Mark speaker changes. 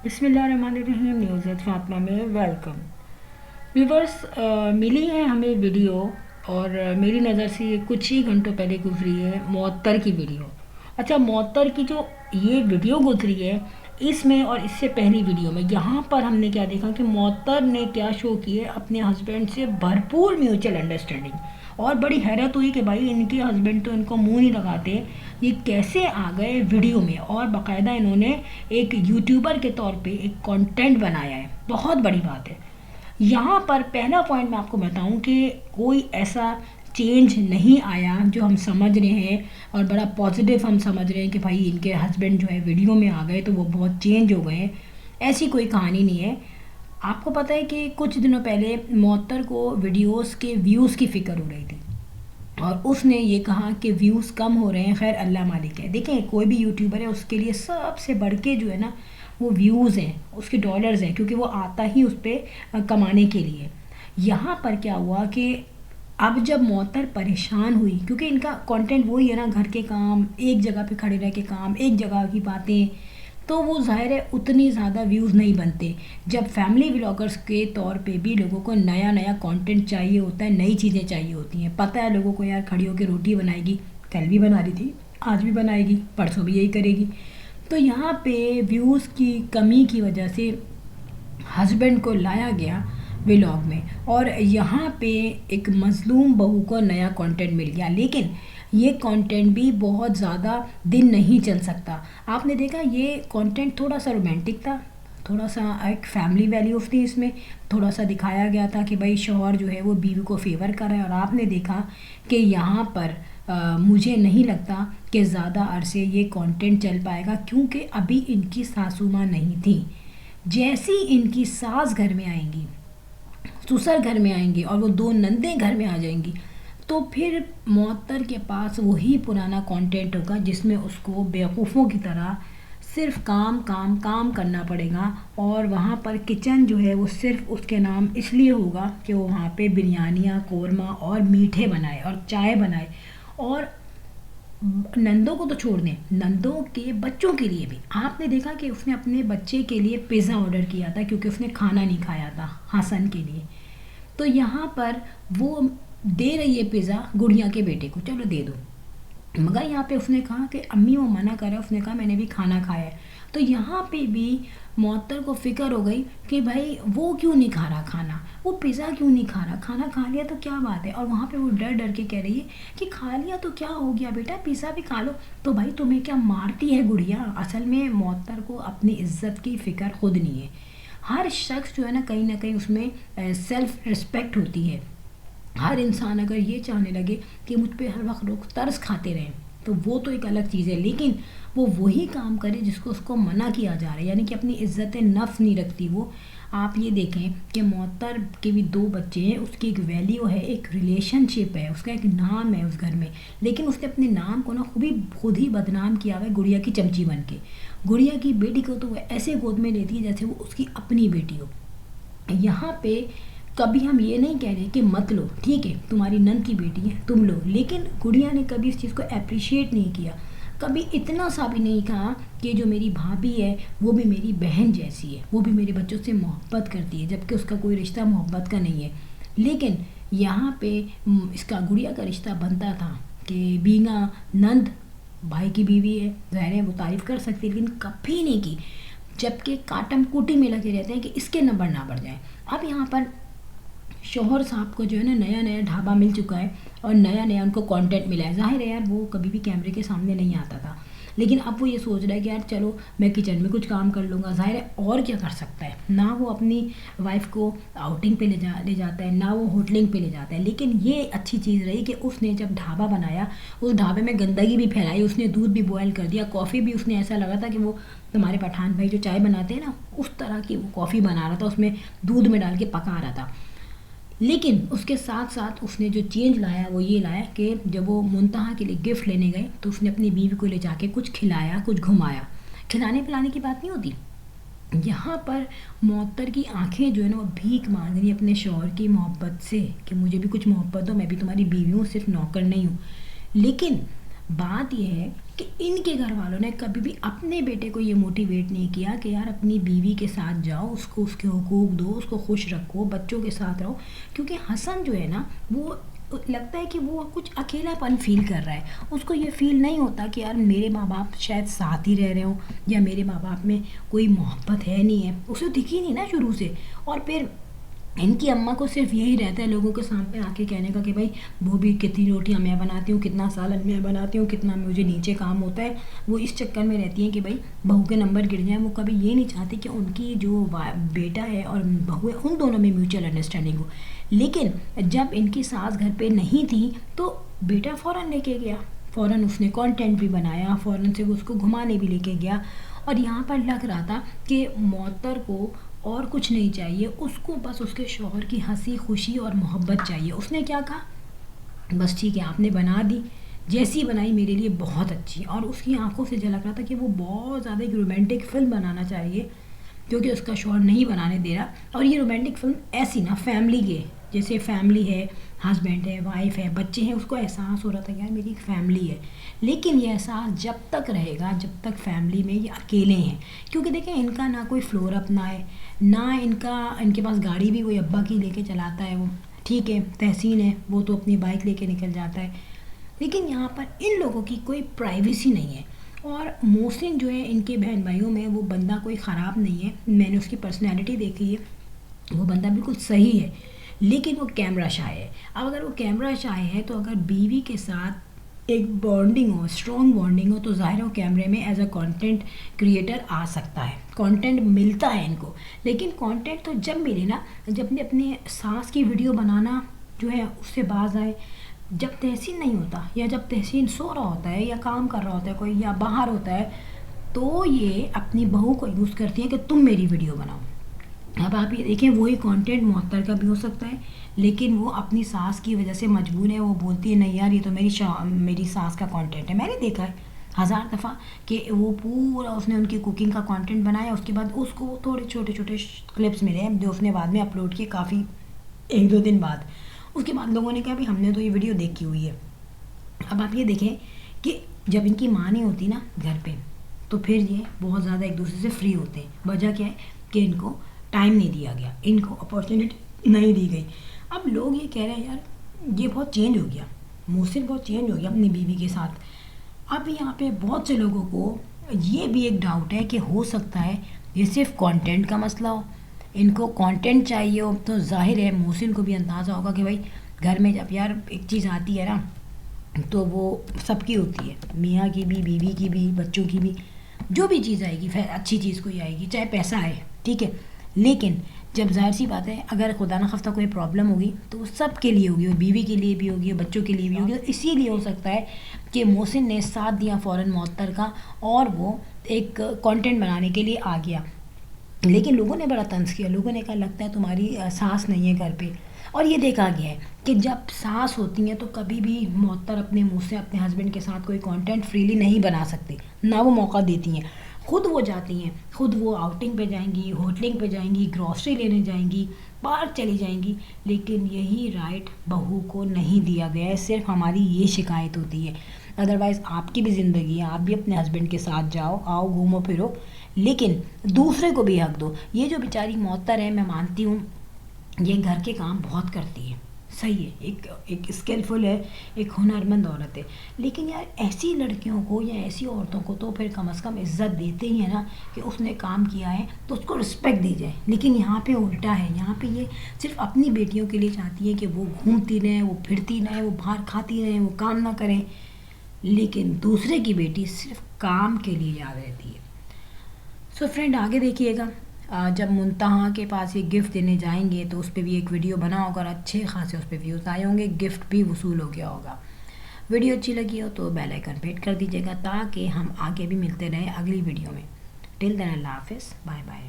Speaker 1: بسم اللہ الرحمن الرحیم، نیوز فاطمہ میں ویلکم ویورس۔ ملی ہے ہمیں ویڈیو، اور میری نظر سے یہ کچھ ہی گھنٹوں پہلے گزری ہے معطر کی ویڈیو۔ اچھا، معطر کی جو یہ ویڈیو گزری ہے، اس میں اور اس سے پہلی ویڈیو میں یہاں پر ہم نے کیا دیکھا کہ معطر نے کیا شو کیے اپنے ہسبینڈ سے بھرپور میوچل انڈرسٹینڈنگ، اور بڑی حیرت ہوئی کہ بھائی ان کے ہسبینڈ تو ان کو منہ نہیں لگاتے، یہ کیسے آ گئے ویڈیو میں، اور باقاعدہ انہوں نے ایک یوٹیوبر کے طور پہ ایک کانٹینٹ بنایا ہے۔ بہت بڑی بات ہے۔ یہاں پر پہلا پوائنٹ میں آپ کو بتاؤں کہ کوئی ایسا چینج نہیں آیا جو ہم سمجھ رہے ہیں، اور بڑا پازیٹیو ہم سمجھ رہے ہیں کہ بھائی ان کے ہسبینڈ جو ہے ویڈیو میں آ گئے تو وہ بہت چینج ہو گئے ہیں۔ ایسی کوئی کہانی نہیں ہے۔ آپ کو پتہ ہے کہ کچھ دنوں پہلے معطر کو ویڈیوز کے ویوز کی فکر ہو رہی تھی، اور اس نے یہ کہا کہ ویوز کم ہو رہے ہیں، خیر اللہ مالک ہے۔ دیکھیں، کوئی بھی یوٹیوبر ہے اس کے لیے سب سے بڑھ کے جو ہے نا وہ ویوز ہیں، اس کے ڈالرز ہیں، کیونکہ وہ آتا ہی اس پہ کمانے کے لیے۔ یہاں پر کیا ہوا کہ اب جب معطر پریشان ہوئی، کیونکہ ان کا کانٹینٹ وہی ہے نا، گھر کے کام، ایک جگہ پہ کھڑے رہ کے کام، ایک جگہ کی باتیں، تو وہ ظاہر ہے اتنی زیادہ ویوز نہیں بنتے۔ جب فیملی ولاگرز کے طور پہ بھی لوگوں کو نیا نیا کانٹینٹ چاہیے ہوتا ہے، نئی چیزیں چاہیے ہوتی ہیں، پتہ ہے لوگوں کو یار کھڑی ہو کے روٹی بنائے گی، کل بھی بنا رہی تھی، آج بھی بنائے گی، پرسوں بھی یہی کرے گی۔ تو یہاں پہ ویوز کی کمی کی وجہ سے ہسبینڈ کو لایا گیا ولاگ میں، اور یہاں پہ ایک مظلوم بہو کو نیا کانٹینٹ مل گیا، لیکن یہ کانٹینٹ بھی بہت زیادہ دن نہیں چل سکتا۔ آپ نے دیکھا یہ کانٹینٹ تھوڑا سا رومانٹک تھا، تھوڑا سا ایک فیملی ویلیوز تھی، اس میں تھوڑا سا دکھایا گیا تھا کہ بھائی شوہر جو ہے وہ بیوی کو فیور کر رہا ہے، اور آپ نے دیکھا کہ یہاں پر مجھے نہیں لگتا کہ زیادہ عرصے یہ کانٹینٹ چل پائے گا، کیونکہ ابھی ان کی ساسو ماں نہیں تھی۔ جیسی ان کی ساس گھر میں آئیں گی، سسر گھر میں آئیں گے، اور وہ دو نندیں گھر میں آ جائیں گی، تو پھر معطر کے پاس وہی پرانا کانٹینٹ ہوگا جس میں اس کو بیوقوفوں کی طرح صرف کام کام کام کرنا پڑے گا، اور وہاں پر کچن جو ہے وہ صرف اس کے نام اس لیے ہوگا کہ وہ وہاں پہ بریانیاں، قورمہ اور میٹھے بنائے اور چائے بنائے، اور نندوں کو تو چھوڑ دیں، نندوں کے بچوں کے لیے بھی آپ نے دیکھا کہ اس نے اپنے بچے کے لیے پیزا آرڈر کیا تھا، کیونکہ اس نے کھانا نہیں کھایا تھا حسن کے لیے۔ تو یہاں پر وہ دے رہی ہے پیزا گڑیا کے بیٹے کو، چلو دے دو، مگر یہاں پہ اس نے کہا کہ امی وہ منع کر رہا ہے، اس نے کہا میں نے بھی کھانا کھایا ہے۔ تو یہاں پہ بھی معطر کو فکر ہو گئی کہ بھائی وہ کیوں نہیں کھا رہا کھانا، وہ پیزا کیوں نہیں کھا رہا، کھانا کھا لیا تو کیا بات ہے، اور وہاں پہ وہ ڈر ڈر کے کہہ رہی ہے کہ کھا لیا تو کیا ہو گیا بیٹا، پیزا بھی کھا لو۔ تو بھائی تمہیں کیا مارتی ہے گڑیا؟ اصل میں معطر کو اپنی عزت کی فکر خود نہیں ہے۔ ہر شخص جو ہے نا کہیں اس میں سیلف رسپیکٹ ہوتی ہے۔ ہر انسان اگر یہ چاہنے لگے کہ مجھ پہ ہر وقت لوگ ترس کھاتے رہیں تو وہ تو ایک الگ چیز ہے، لیکن وہ وہی کام کرے جس کو اس کو منع کیا جا رہا ہے، یعنی کہ اپنی عزت نفس نہیں رکھتی وہ۔ آپ یہ دیکھیں کہ معطر کے بھی دو بچے ہیں، اس کی ایک ویلیو ہے، ایک ریلیشن شپ ہے، اس کا ایک نام ہے اس گھر میں، لیکن اس نے اپنے نام کو نا خود ہی بدنام کیا ہوا ہے گڑیا کی چمچی بن کے۔ گڑیا کی بیٹی کو تو وہ ایسے گود میں لیتی ہے جیسے وہ اس کی اپنی بیٹی ہو۔ یہاں پہ کبھی ہم یہ نہیں کہہ رہے کہ مت لو، ٹھیک ہے تمہاری نند کی بیٹی ہے تم لو، لیکن گڑیا نے کبھی اس چیز کو اپریشیٹ نہیں کیا، کبھی اتنا سا بھی نہیں کہا کہ جو میری بھابھی ہے وہ بھی میری بہن جیسی ہے، وہ بھی میرے بچوں سے محبت کرتی ہے، جبکہ اس کا کوئی رشتہ محبت کا نہیں ہے۔ لیکن یہاں پہ اس کا گڑیا کا رشتہ بنتا تھا کہ بینگا نند بھائی کی بیوی ہے، ظاہر ہے وہ تعریف کر سکتی، لیکن کبھی نہیں کی، جبکہ کاٹم کوٹی میں لگے رہتے ہیں کہ اس کے نمبر نہ بڑھ جائیں۔ اب یہاں پر شوہر صاحب کو جو ہے نا نیا نیا ڈھابا مل چکا ہے، اور نیا نیا ان کو کانٹینٹ ملا ہے، ظاہر ہے یار وہ کبھی بھی کیمرے کے سامنے نہیں آتا تھا، لیکن اب وہ یہ سوچ رہا ہے کہ یار چلو میں کچن میں کچھ کام کر لوں گا، ظاہر ہے اور کیا کر سکتا ہے، نہ وہ اپنی وائف کو آؤٹنگ پہ لے جاتا ہے، نہ وہ ہوٹلنگ پہ لے جاتا ہے، لیکن یہ اچھی چیز رہی کہ اس نے جب ڈھابا بنایا اس ڈھابے میں گندگی بھی پھیلائی، اس نے دودھ بھی بوائل کر دیا، کافی بھی اس نے ایسا لگا تھا کہ وہ تمہارے پٹھان بھائی جو چائے بناتے ہیں نا اس طرح کی وہ کافی بنا رہا تھا، اس میں دودھ میں ڈال کے پکا رہا تھا۔ لیکن اس کے ساتھ ساتھ اس نے جو چینج لایا وہ یہ لایا کہ جب وہ منتہا کے لیے گفٹ لینے گئے تو اس نے اپنی بیوی کو لے جا کے کچھ کھلایا، کچھ گھمایا۔ کھلانے پلانے کی بات نہیں ہوتی، یہاں پر معطر کی آنکھیں جو ہے نا وہ بھیک مانگ رہی اپنے شوہر کی محبت سے کہ مجھے بھی کچھ محبت ہو، میں بھی تمہاری بیوی ہوں، صرف نوکر نہیں ہوں۔ لیکن بات یہ ہے کہ ان کے گھر والوں نے کبھی بھی اپنے بیٹے کو یہ موٹیویٹ نہیں کیا کہ یار اپنی بیوی کے ساتھ جاؤ، اس کو اس کے حقوق دو، اس کو خوش رکھو، بچوں کے ساتھ رہو. کیونکہ حسن جو ہے نا وہ لگتا ہے کہ وہ کچھ اکیلا پن فیل کر رہا ہے. اس کو یہ فیل نہیں ہوتا کہ یار میرے ماں باپ شاید ساتھ ہی رہ رہے ہوں یا میرے ماں باپ میں کوئی محبت ہے نہیں ہے. اسے دکھی نہیں نا شروع سے. اور پھر ان کی اماں کو صرف یہی رہتا ہے لوگوں کے سامنے آ کے کہنے کا کہ بھائی وہ بھی کتنی روٹیاں میں بناتی ہوں، کتنا سالن میں بناتی ہوں، کتنا مجھے نیچے کام ہوتا ہے. وہ اس چکر میں رہتی ہیں کہ بھائی بہو کے نمبر گر جائیں. وہ کبھی یہ نہیں چاہتی کہ ان کی جو بیٹا ہے اور بہو ہے ان دونوں میں میوچل انڈرسٹینڈنگ ہو. لیکن جب ان کی ساس گھر پہ نہیں تھی تو بیٹا فوراً لے کے گیا، فوراً اس نے کانٹینٹ بھی بنایا، فوراً سے وہ اس کو گھمانے بھی لے کے گیا. اور یہاں پر لگ رہا تھا کہ معطر کو اور کچھ نہیں چاہیے، اس کو بس اس کے شوہر کی ہنسی خوشی اور محبت چاہیے. اس نے کیا کہا، بس ٹھیک ہے آپ نے بنا دی، جیسی بنائی میرے لیے بہت اچھی. اور اس کی آنکھوں سے جھلک رہا تھا کہ وہ بہت زیادہ ایک رومانٹک فلم بنانا چاہیے کیونکہ اس کا شوہر نہیں بنانے دے رہا. اور یہ رومانٹک فلم ایسی نا فیملی کے، جیسے فیملی ہے، ہسبینڈ ہے، وائف ہے، بچے ہیں، اس کو احساس ہو رہا تھا کہ یار میری ایک فیملی ہے. لیکن یہ احساس جب تک رہے گا جب تک فیملی میں یہ اکیلے ہیں. کیونکہ دیکھیں ان کا نہ کوئی فلور اپنا ہے، نہ ان کے پاس گاڑی بھی وہی ابا کی لے کے چلاتا ہے. وہ ٹھیک ہے تحسین ہے، وہ تو اپنی بائک لے کے نکل جاتا ہے. لیکن یہاں پر ان لوگوں کی کوئی پرائیویسی نہیں ہے. اور محسن جو ہے ان کے بہن بھائیوں میں وہ بندہ کوئی خراب نہیں ہے. میں نے اس کی پرسنالٹی دیکھی ہے، وہ بندہ بالکل صحیح ہے. لیکن وہ کیمرہ شائے ہے. اب اگر وہ کیمرہ شائے ہے تو اگر بیوی کے ساتھ ایک بانڈنگ ہو، اسٹرانگ بانڈنگ ہو، تو ظاہر ہو کیمرے میں ایز اے کانٹینٹ کریٹر آ سکتا ہے، کانٹینٹ ملتا ہے ان کو. لیکن کانٹینٹ تو جب ملے نا جب اپنے ساس کی ویڈیو بنانا جو ہے اس سے باز آئے. جب تحسین نہیں ہوتا یا جب تحسین سو رہا ہوتا ہے یا کام کر رہا ہوتا ہے کوئی یا باہر ہوتا ہے تو یہ اپنی بہو کو یوز کرتی ہیں کہ تم میری ویڈیو بناؤ. اب آپ یہ دیکھیں وہی کانٹینٹ معطر کا بھی ہو سکتا ہے لیکن وہ اپنی ساس کی وجہ سے مجبور ہے. وہ بولتی ہے نہیں یار یہ تو میری ساس کا کانٹینٹ ہے. میں نے دیکھا ہے 1000 دفعہ کہ وہ پورا اس نے ان کی کوکنگ کا کانٹینٹ بنایا، اس کے بعد اس کو تھوڑے چھوٹے چھوٹے کلپس ملے ہیں جو اس نے بعد میں اپلوڈ کیے کافی 1-2 دن بعد. اس کے بعد لوگوں نے کہا بھی ہم نے تو یہ ویڈیو دیکھی ہوئی ہے. اب آپ یہ دیکھیں کہ جب ان کی ماں نہیں ہوتی نا گھر پہ تو پھر یہ بہت زیادہ ایک دوسرے سے فری ہوتے ہیں. وجہ کیا ہے کہ ان کو ٹائم نہیں دیا گیا، ان کو اپارچونیٹی نہیں دی گئی. اب لوگ یہ کہہ رہے ہیں یار یہ بہت چینج ہو گیا، محسن بہت چینج ہو گیا اپنی بیوی کے ساتھ. اب یہاں پہ بہت سے لوگوں کو یہ بھی ایک ڈاؤٹ ہے کہ ہو سکتا ہے یہ صرف کانٹینٹ کا مسئلہ ہو. ان کو کانٹینٹ چاہیے ہو تو ظاہر ہے محسن کو بھی اندازہ ہوگا کہ بھائی گھر میں جب یار ایک چیز آتی ہے نا تو وہ سب کی ہوتی ہے، میاں کی بھی، بیوی کی بھی، بچوں کی بھی. جو بھی چیز آئے گی اچھی چیز کوئی آئے گی چاہے پیسہ آئے، ٹھیک ہے. لیکن جب ظاہر سی بات ہے اگر خدا نخواستہ کوئی پرابلم ہوگی تو وہ سب کے لیے ہوگی، بیوی کے لیے بھی ہوگی، بچوں کے لیے بھی ہوگی. اسی لیے ہو سکتا ہے کہ محسن نے ساتھ دیا فوراً معطر کا اور وہ ایک کانٹینٹ بنانے کے لیے آ گیا. لیکن لوگوں نے بڑا طنز کیا، لوگوں نے کہا لگتا ہے تمہاری ساس نہیں ہے گھر پہ. اور یہ دیکھا گیا ہے کہ جب ساس ہوتی ہیں تو کبھی بھی معطر اپنے منہ سے اپنے ہسبینڈ کے ساتھ کوئی کانٹینٹ فریلی نہیں بنا سکتی، نہ وہ موقع دیتی ہیں. خود وہ جاتی ہیں، خود وہ آؤٹنگ پہ جائیں گی، ہوٹلنگ پہ جائیں گی، گروسری لینے جائیں گی، باہر چلی جائیں گی. لیکن یہی رائٹ بہو کو نہیں دیا گیا ہے. صرف ہماری یہ شکایت ہوتی ہے. ادروائز آپ کی بھی زندگی ہے، آپ بھی اپنے ہسبینڈ کے ساتھ جاؤ آؤ گھومو پھرو، لیکن دوسرے کو بھی حق دو. یہ جو بیچاری معطر ہے میں مانتی ہوں یہ گھر کے کام بہت کرتی ہے، صحیح ہے، ایک اسکلفل ہے، ایک ہنرمند عورت ہے. لیکن یار ایسی لڑکیوں کو یا ایسی عورتوں کو تو پھر کم از کم عزت دیتے ہی ہیں نا کہ اس نے کام کیا ہے تو اس کو رسپیکٹ دی جائے. لیکن یہاں پہ الٹا ہے، یہاں پہ یہ صرف اپنی بیٹیوں کے لیے چاہتی ہے کہ وہ گھومتی رہیں، وہ پھرتی رہیں، وہ باہر کھاتی رہیں، وہ کام نہ کریں. لیکن دوسرے کی بیٹی صرف کام کے لیے یاد رہتی ہے. سو فرینڈ آگے دیکھیے گا جب منتہا کے پاس یہ گفٹ دینے جائیں گے تو اس پہ بھی ایک ویڈیو بنا ہوگا اور اچھے خاصے اس پہ ویوز آئے ہوں گے، گفٹ بھی وصول ہو گیا ہوگا. ویڈیو اچھی لگی ہو تو بیل آئیکن پہ ہٹ کر دیجیے گا تاکہ ہم آگے بھی ملتے رہیں اگلی ویڈیو میں. ٹل دین اللہ حافظ، بائے بائے.